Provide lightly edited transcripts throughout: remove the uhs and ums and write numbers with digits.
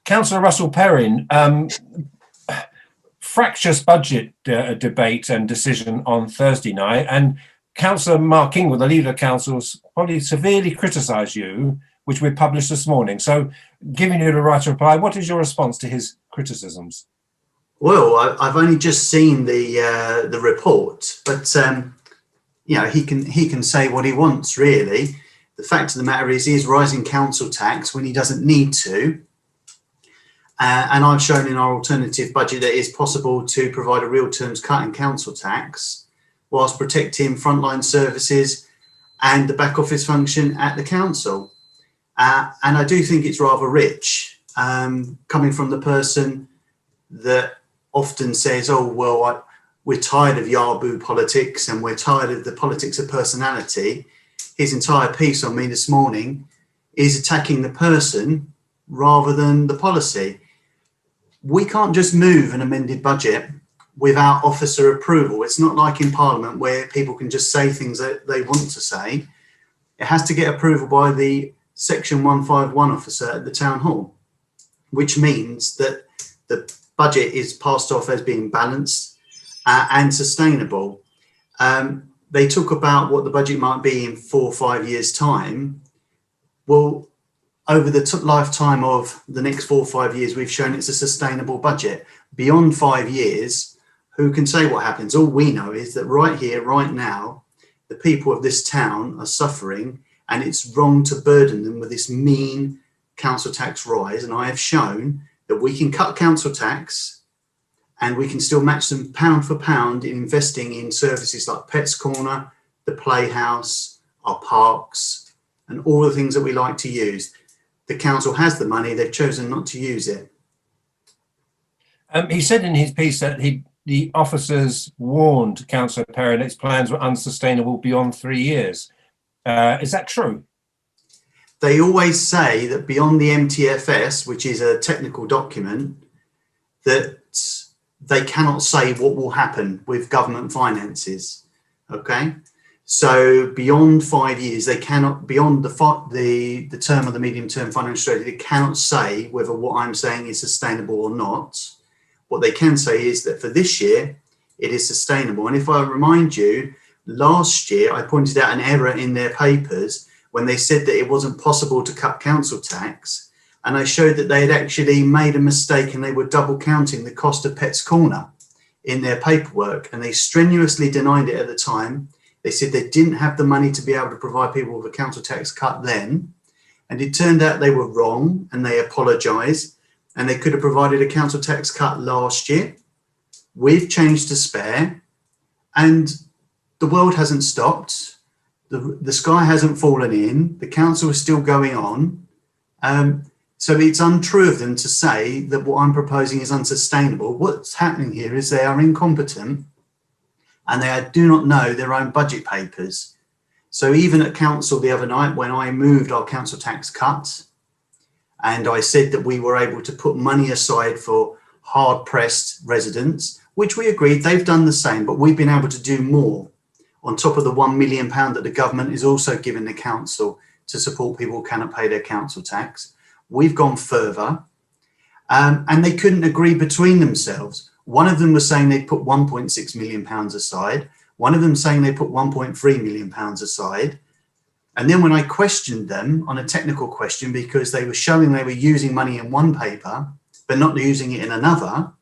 Councillor Russell Perrin, fractious budget debate and decision on Thursday night, and Councillor Mark Ingwell, the leader of council, probably severely criticised you, which we published this morning. So, giving you the right to reply, what is your response to his criticisms? Well, I've only just seen the report, but you know, he can say what he wants, really. The fact of the matter is, he is rising council tax when he doesn't need to. And I've shown in our alternative budget that it is possible to provide a real terms cut in council tax whilst protecting frontline services and the back office function at the council. And I do think it's rather rich, coming from the person that often says, oh, well, we're tired of Yahoo politics and we're tired of the politics of personality. His entire piece on me this morning is attacking the person rather than the policy. We can't just move an amended budget without officer approval. It's not like in Parliament where people can just say things that they want to say. It has to get approval by the Section 151 officer at the Town Hall, which means that the budget is passed off as being balanced and sustainable. They talk about what the budget might be in 4 or 5 years' time. Well, over the lifetime of the next 4 or 5 years, we've shown it's a sustainable budget. Beyond 5 years, who can say what happens? All we know is that right here, right now, the people of this town are suffering, and it's wrong to burden them with this mean council tax rise. And I have shown that we can cut council tax and we can still match them pound for pound in investing in services like Pets Corner, the Playhouse, our parks, and all the things that we like to use. The council has the money, they've chosen not to use it. He said in his piece that the officers warned Councillor Perrin its plans were unsustainable beyond 3 years. Is that true? They always say that beyond the MTFS, which is a technical document, that they cannot say what will happen with government finances. Okay, so beyond 5 years, they cannot, beyond the term of the medium-term financial strategy, they cannot say whether what I'm saying is sustainable or not. What they can say is that for this year, it is sustainable. And if I remind you, last year, I pointed out an error in their papers when they said that it wasn't possible to cut council tax. And I showed that they had actually made a mistake and they were double counting the cost of Pets Corner in their paperwork. And they strenuously denied it at the time. They said they didn't have the money to be able to provide people with a council tax cut then. And it turned out they were wrong and they apologised. And they could have provided a council tax cut last year. We've changed to spare. And the world hasn't stopped. The sky hasn't fallen in. The council is still going on. So it's untrue of them to say that what I'm proposing is unsustainable. What's happening here is they are incompetent and they do not know their own budget papers. So even at council the other night, when I moved our council tax cut and I said that we were able to put money aside for hard-pressed residents, which we agreed, they've done the same, but we've been able to do more on top of the £1 million that the government is also giving the council to support people who cannot pay their council tax. We've gone further, and they couldn't agree between themselves. One of them was saying they'd put £1.6 million aside. One of them saying they put £1.3 million aside. And then when I questioned them on a technical question, because they were showing they were using money in one paper, but not using it in another,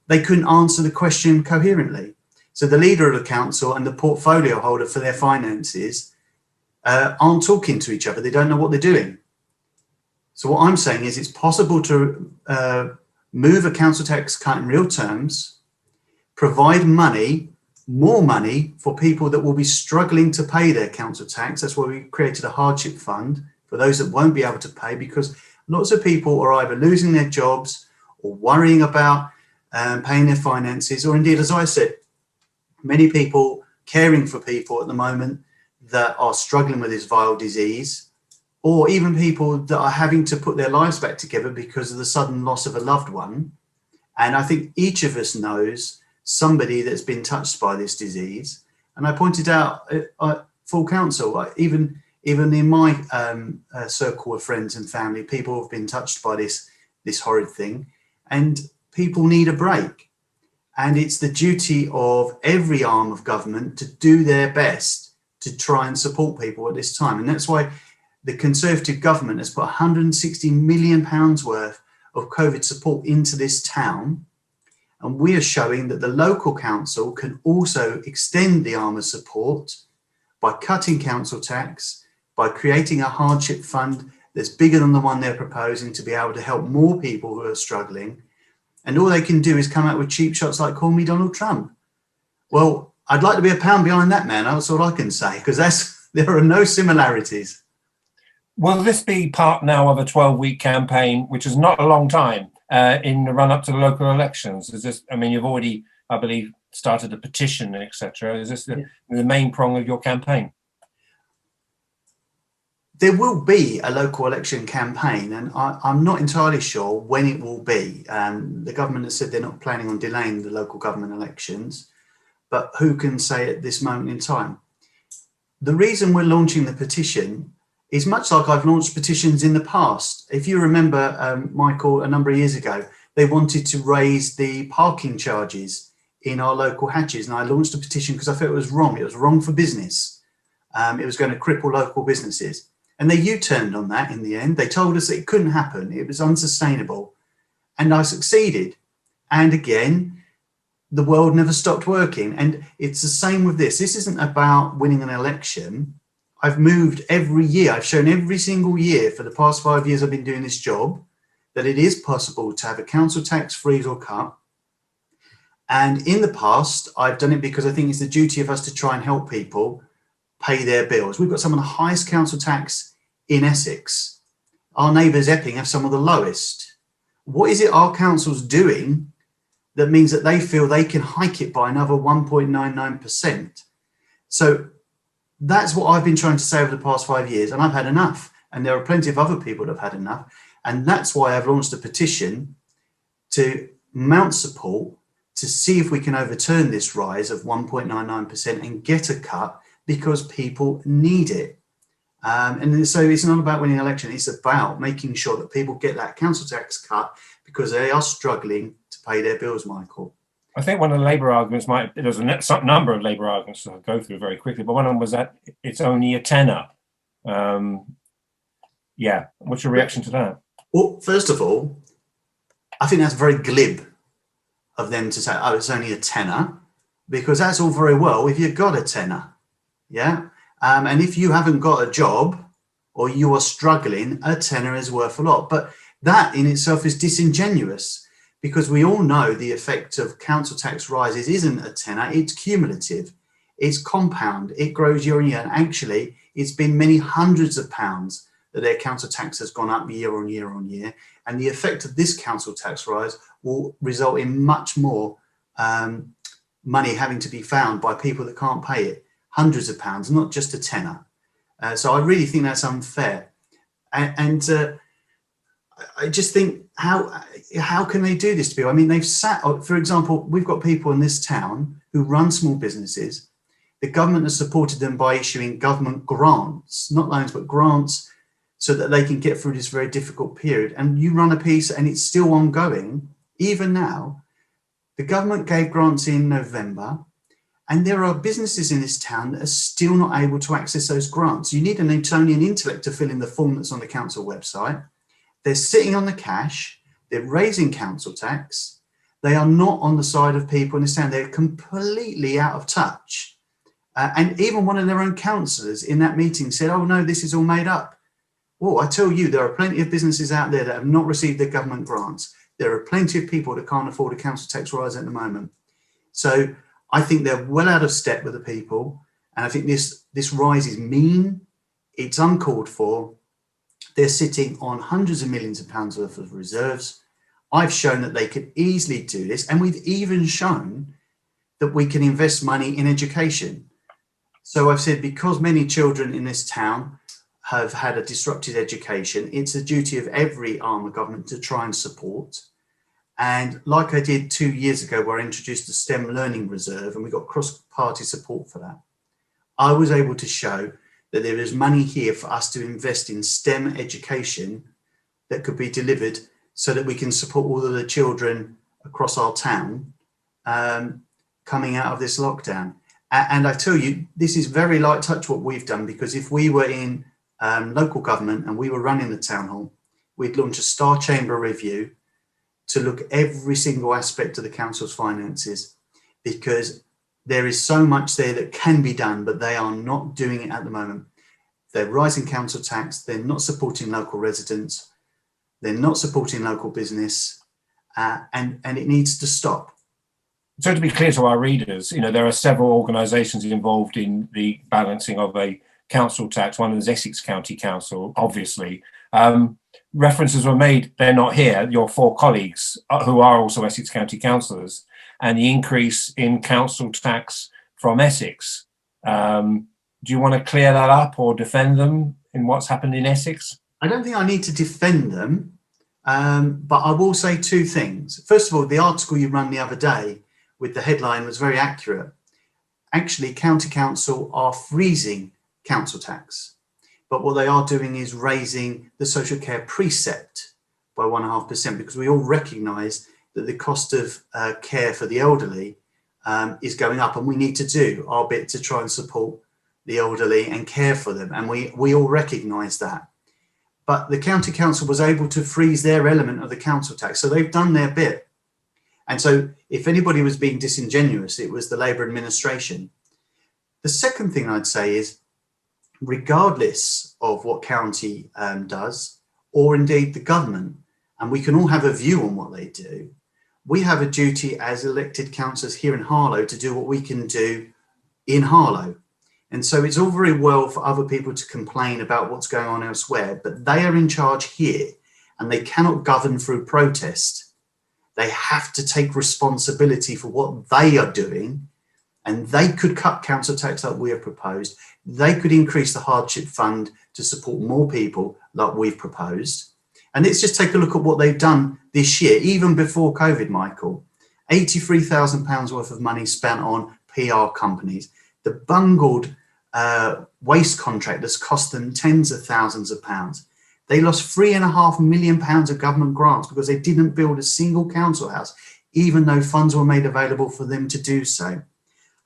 they couldn't answer the question coherently. So the leader of the council and the portfolio holder for their finances aren't talking to each other. They don't know what they're doing. So what I'm saying is it's possible to move a council tax cut in real terms, provide money, more money for people that will be struggling to pay their council tax. That's why we created a hardship fund for those that won't be able to pay, because lots of people are either losing their jobs or worrying about paying their finances, or indeed, as I said, many people caring for people at the moment that are struggling with this vile disease, or even people that are having to put their lives back together because of the sudden loss of a loved one. And I think each of us knows somebody that's been touched by this disease. And I pointed out full council, even Even in my circle of friends and family, people have been touched by this horrid thing, and people need a break. And it's the duty of every arm of government to do their best to try and support people at this time. And that's why the Conservative government has put £160 million worth of COVID support into this town. And we are showing that the local council can also extend the arm of support by cutting council tax, by creating a hardship fund that's bigger than the one they're proposing to be able to help more people who are struggling. And all they can do is come out with cheap shots like call me Donald Trump. Well, I'd like to be a pound behind that man. That's all I can say, because there are no similarities. Will this be part now of a 12-week campaign, which is not a long time, in the run-up to the local elections? Is this? I mean, you've already, I believe, started a petition, etc. Is this the main prong of your campaign? There will be a local election campaign, and I'm not entirely sure when it will be. The government has said they're not planning on delaying the local government elections, but who can say at this moment in time? The reason we're launching the petition is much like I've launched petitions in the past. If you remember, Michael, a number of years ago, they wanted to raise the parking charges in our local hatches, and I launched a petition because I felt it was wrong. It was wrong for business. It was going to cripple local businesses. And they U-turned on that in the end. They told us that it couldn't happen. It was unsustainable. And I succeeded. And again, the world never stopped working. And it's the same with this. This isn't about winning an election. I've moved every year. I've shown every single year for the past 5 years I've been doing this job that it is possible to have a council tax freeze or cut. And in the past, I've done it because I think it's the duty of us to try and help people pay their bills. We've got some of the highest council tax in Essex. Our neighbours Epping have some of the lowest. What is it our council's doing that means that they feel they can hike it by another 1.99%? So that's what I've been trying to say over the past 5 years, and I've had enough. And there are plenty of other people that have had enough. And that's why I've launched a petition to mount support to see if we can overturn this rise of 1.99% and get a cut, because people need it. And so it's not about winning an election, it's about making sure that people get that council tax cut because they are struggling to pay their bills, Michael. I think one of the Labour arguments there's a number of Labour arguments I'll go through very quickly, but one of them was that it's only a tenner. Yeah, what's your reaction to that? Well, first of all, I think that's very glib of them to say, oh, it's only a tenner, because that's all very well if you've got a tenner. Yeah. And if you haven't got a job or you are struggling, a tenner is worth a lot. But that in itself is disingenuous, because we all know the effect of council tax rises isn't a tenner, it's cumulative, it's compound, it grows year on year. And actually, it's been many hundreds of pounds that their council tax has gone up year on year on year. And the effect of this council tax rise will result in much more money having to be found by people that can't pay it. Hundreds of pounds, not just a tenner. So I really think that's unfair. And I just think, how can they do this to people? I mean, they've sat, for example, we've got people in this town who run small businesses. The government has supported them by issuing government grants, not loans, but grants, so that they can get through this very difficult period. And you run a piece and it's still ongoing, even now. The government gave grants in November. And there are businesses in this town that are still not able to access those grants. You need an Newtonian intellect to fill in the form that's on the council website. They're sitting on the cash. They're raising council tax. They are not on the side of people in this town. They're completely out of touch. And even one of their own councillors in that meeting said, oh, no, this is all made up. Well, I tell you, there are plenty of businesses out there that have not received their government grants. There are plenty of people that can't afford a council tax rise at the moment. So I think they're well out of step with the people. And I think this rise is mean. It's uncalled for. They're sitting on hundreds of millions of pounds worth of reserves. I've shown that they could easily do this. And we've even shown that we can invest money in education. So I've said, because many children in this town have had a disrupted education, it's a duty of every arm of government to try and support. And like I did 2 years ago, where I introduced the STEM Learning Reserve and we got cross-party support for that, I was able to show that there is money here for us to invest in STEM education that could be delivered so that we can support all of the children across our town coming out of this lockdown. And I tell you, this is very light touch what we've done, because if we were in local government and we were running the town hall, we'd launch a Star Chamber review to look at every single aspect of the council's finances, because there is so much there that can be done, but they are not doing it at the moment. They're rising council tax, they're not supporting local residents, they're not supporting local business, and it needs to stop. So to be clear to our readers, you know, there are several organisations involved in the balancing of a council tax. One is Essex County Council, obviously. References were made, they're not here, your 4 colleagues who are also Essex County councillors, and the increase in council tax from Essex. Do you want to clear that up or defend them in what's happened in Essex? I don't think I need to defend them, but I will say 2 things. First of all, the article you ran the other day with the headline was very accurate. Actually, county council are freezing council tax, but what they are doing is raising the social care precept by 1.5%, because we all recognise that the cost of care for the elderly is going up, and we need to do our bit to try and support the elderly and care for them, and we all recognise that. But the county council was able to freeze their element of the council tax, so they've done their bit. And so if anybody was being disingenuous, it was the Labour administration. The second thing I'd say is, regardless of what county does, or indeed the government, and we can all have a view on what they do, we have a duty as elected councillors here in Harlow to do what we can do in Harlow. And so it's all very well for other people to complain about what's going on elsewhere, but they are in charge here and they cannot govern through protest. They have to take responsibility for what they are doing, and they could cut council tax like we have proposed. They could increase the hardship fund to support more people like we've proposed. And let's just take a look at what they've done this year, even before COVID, Michael. £83,000 worth of money spent on PR companies. The bungled waste contract that's cost them tens of thousands of pounds. They lost £3.5 million of government grants because they didn't build a single council house, even though funds were made available for them to do so.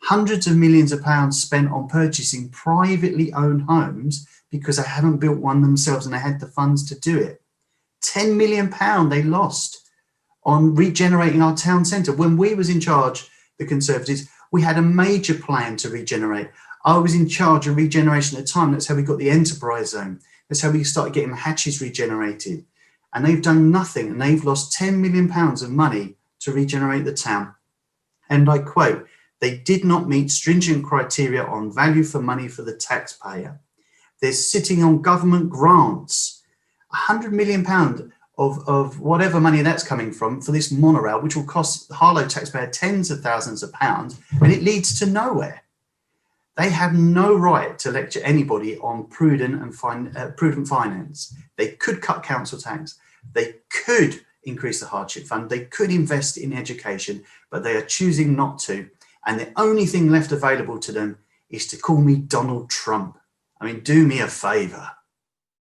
Hundreds of millions of pounds spent on purchasing privately owned homes because they haven't built one themselves and they had the funds to do it. £10 million they lost on regenerating our town centre. When we was in charge, the Conservatives, we had a major plan to regenerate. I was in charge of regeneration at the time. That's how we got the enterprise zone. That's how we started getting the hatches regenerated. And they've done nothing, and they've lost £10 million of money to regenerate the town. And I quote, they did not meet stringent criteria on value for money for the taxpayer. They're sitting on government grants, £100 million of whatever money that's coming from for this monorail, which will cost the Harlow taxpayer tens of thousands of pounds, and it leads to nowhere. They have no right to lecture anybody on prudent finance. They could cut council tax. They could increase the hardship fund. They could invest in education, but they are choosing not to. And the only thing left available to them is to call me Donald Trump. I mean, do me a favour.